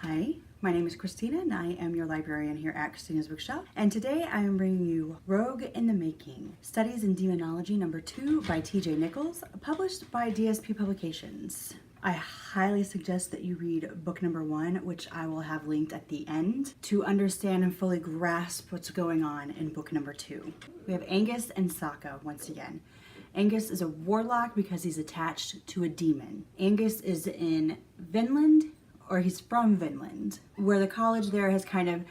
Hi, my name is Christina and I am your librarian here at Christina's Bookshelf. And today I am bringing you Rogue in the Making, Studies in Demonology number 2 by TJ Nichols, published by DSP Publications. I highly suggest that you read book number 1, which I will have linked at the end, to understand and fully grasp what's going on in book number 2. We have Angus and Saka once again. Angus is a warlock because he's attached to a demon. Angus is in Vinland, or he's from Vinland, where the college there has kind of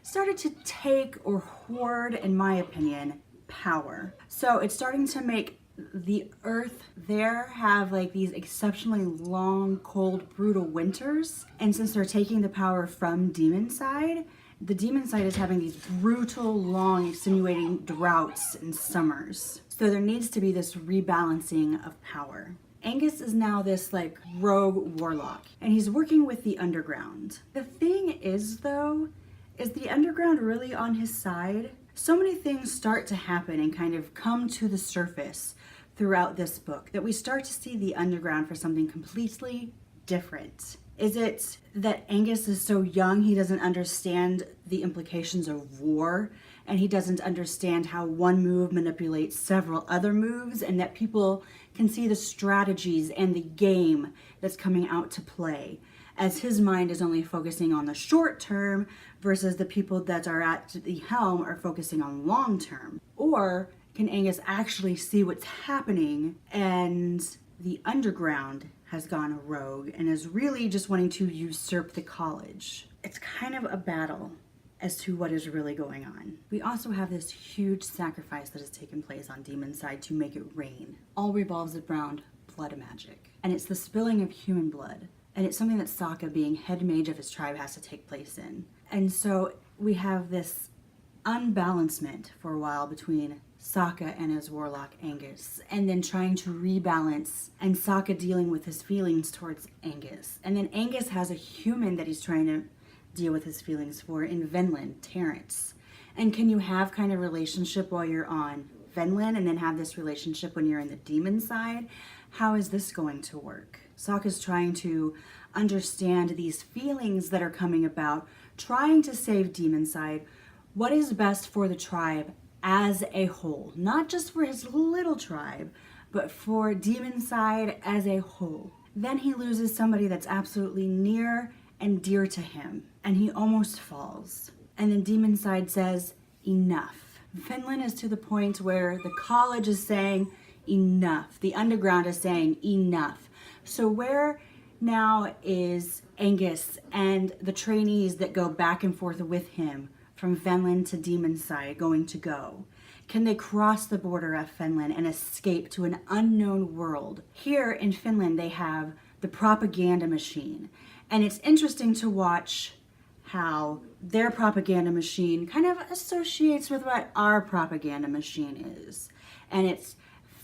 started to take or hoard, in my opinion, power. So it's starting to make the earth there have like these exceptionally long, cold, brutal winters. And since they're taking the power from Demonside, the Demonside is having these brutal, long, extenuating droughts and summers. So there needs to be this rebalancing of power. Angus is now this like rogue warlock, and he's working with the underground. The thing is though, is the underground really on his side? So many things start to happen and kind of come to the surface throughout this book that we start to see the underground for something completely different. Is it that Angus is so young he doesn't understand the implications of war, and he doesn't understand how one move manipulates several other moves, and that people can see the strategies and the game that's coming out to play, as his mind is only focusing on the short term versus the people that are at the helm are focusing on long term? Or can Angus actually see what's happening and the underground has gone rogue and is really just wanting to usurp the college? It's kind of a battle as to what is really going on. We also have this huge sacrifice that has taken place on Demonside to make it rain. All revolves around blood magic. And it's the spilling of human blood. And it's something that Saka, being head mage of his tribe, has to take place in. And so we have this unbalancement for a while between Saka and his warlock Angus, and then trying to rebalance, and Saka dealing with his feelings towards Angus. And then Angus has a human that he's trying to deal with his feelings for in Vinland, Terrence. And can you have kind of relationship while you're on Vinland and then have this relationship when you're in the Demonside? How is this going to work? Sokka's trying to understand these feelings that are coming about, trying to save Demonside. What is best for the tribe as a whole? Not just for his little tribe, but for Demonside as a whole. Then he loses somebody that's absolutely near and dear to him, and he almost falls. And then Demonside says, enough. Vinland is to the point where the college is saying enough. The underground is saying enough. So where now is Angus and the trainees that go back and forth with him from Vinland to Demonside going to go? Can they cross the border of Finland and escape to an unknown world? Here in Finland, they have the propaganda machine. And it's interesting to watch how their propaganda machine kind of associates with what our propaganda machine is. And it's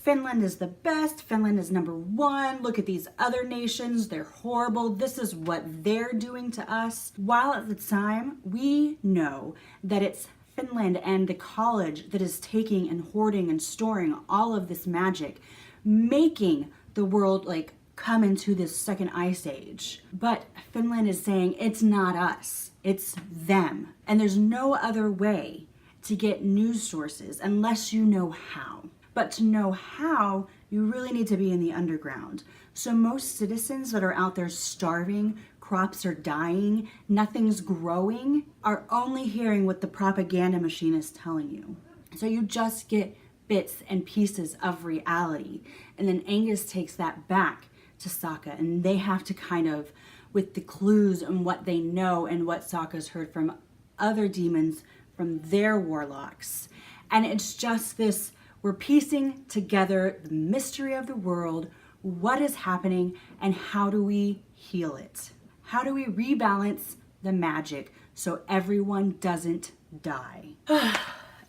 Finland is the best, Finland is number one, look at these other nations, they're horrible, this is what they're doing to us. While at the time, we know that it's Finland and the college that is taking and hoarding and storing all of this magic, making the world like come into this second ice age. But Finland is saying it's not us, it's them. And there's no other way to get news sources unless you know how. But to know how, you really need to be in the underground. So most citizens that are out there starving, crops are dying, nothing's growing, are only hearing what the propaganda machine is telling you. So you just get bits and pieces of reality. And then Angus takes that back to Saka, and they have to kind of, with the clues and what they know and what Saka's heard from other demons, from their warlocks. And it's just this, we're piecing together the mystery of the world, what is happening, and how do we heal it? How do we rebalance the magic so everyone doesn't die?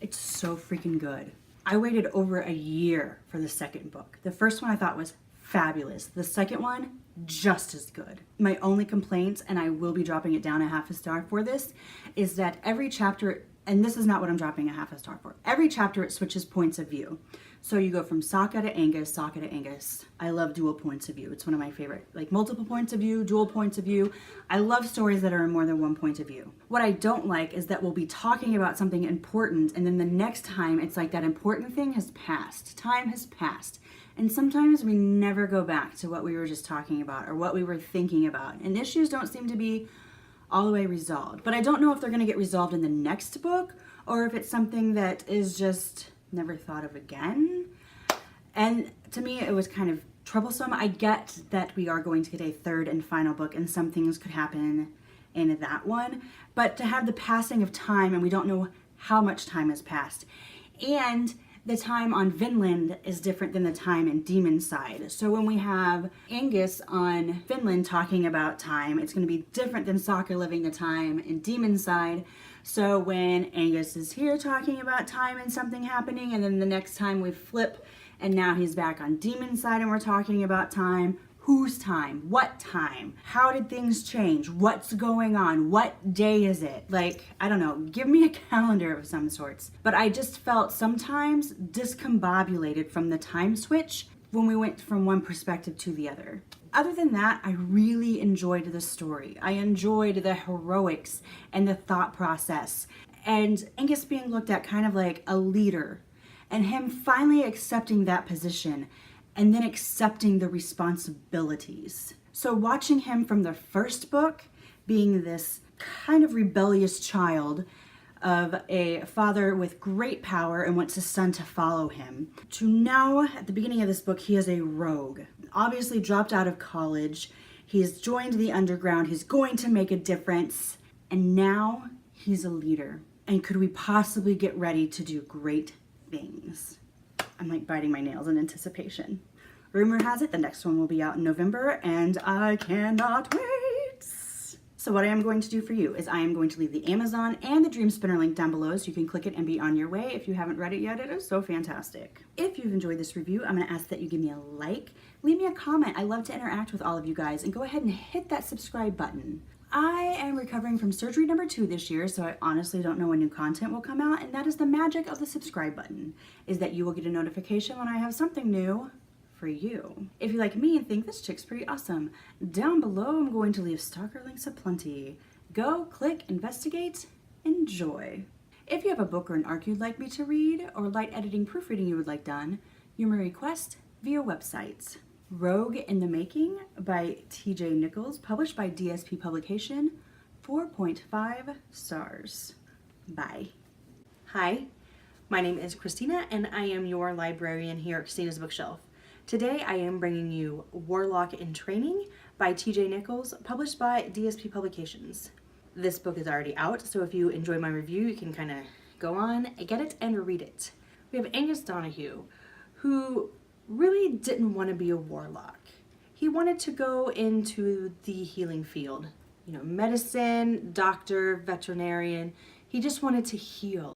It's so freaking good. I waited over a year for the second book. The first one I thought was fabulous. The second one, just as good. My only complaint, and I will be dropping it down a half a star for this, is that every chapter and this is not what I'm dropping a half a star for. Every chapter it switches points of view. So you go from Saka to Angus, Saka to Angus. I love dual points of view. It's one of my favorite, like multiple points of view, dual points of view. I love stories that are in more than one point of view. What I don't like is that we'll be talking about something important and then the next time it's like that important thing has passed. Time has passed. And sometimes we never go back to what we were just talking about or what we were thinking about. And issues don't seem to be all the way resolved. But I don't know if they're going to get resolved in the next book or if it's something that is just never thought of again. And to me, it was kind of troublesome. I get that we are going to get a third and final book and some things could happen in that one. But to have the passing of time and we don't know how much time has passed. And the time on Vinland is different than the time in Demonside. So when we have Angus on Vinland talking about time, it's going to be different than Saka living the time in Demonside. So when Angus is here talking about time and something happening, and then the next time we flip and now he's back on Demonside and we're talking about time. Whose time? What time? How did things change? What's going on? What day is it? Like, I don't know, give me a calendar of some sorts. But I just felt sometimes discombobulated from the time switch when we went from one perspective to the other. Other than that, I really enjoyed the story. I enjoyed the heroics and the thought process. And Angus being looked at kind of like a leader. And him finally accepting that position and then accepting the responsibilities. So watching him from the first book being this kind of rebellious child of a father with great power and wants his son to follow him, to now at the beginning of this book he is a rogue. Obviously dropped out of college, he's joined the underground, he's going to make a difference, and now he's a leader. And could we possibly get ready to do great things? I'm like biting my nails in anticipation. Rumor has it the next one will be out in November and I cannot wait. So what I am going to do for you is I am going to leave the Amazon and the Dream Spinner link down below so you can click it and be on your way. If you haven't read it yet, it is so fantastic. If you've enjoyed this review, I'm going to ask that you give me a like, leave me a comment. I love to interact with all of you guys, and go ahead and hit that subscribe button. I am recovering from surgery number 2 this year, so I honestly don't know when new content will come out, and that is the magic of the subscribe button, is that you will get a notification when I have something new for you. If you like me and think this chick's pretty awesome, down below I'm going to leave stalker links aplenty. Go, click, investigate, enjoy. If you have a book or an arc you'd like me to read, or light editing proofreading you would like done, you may request via website. Rogue in the Making by TJ Nichols, published by DSP Publication, 4.5 stars. Bye. Hi, my name is Christina and I am your librarian here at Christina's Bookshelf. Today I am bringing you Warlock in Training by TJ Nichols, published by DSP Publications. This book is already out, so if you enjoy my review, you can kind of go on, get it, and read it. We have Angus Donahue, who really didn't want to be a warlock. He wanted to go into the healing field. You know, medicine, doctor, veterinarian. He just wanted to heal.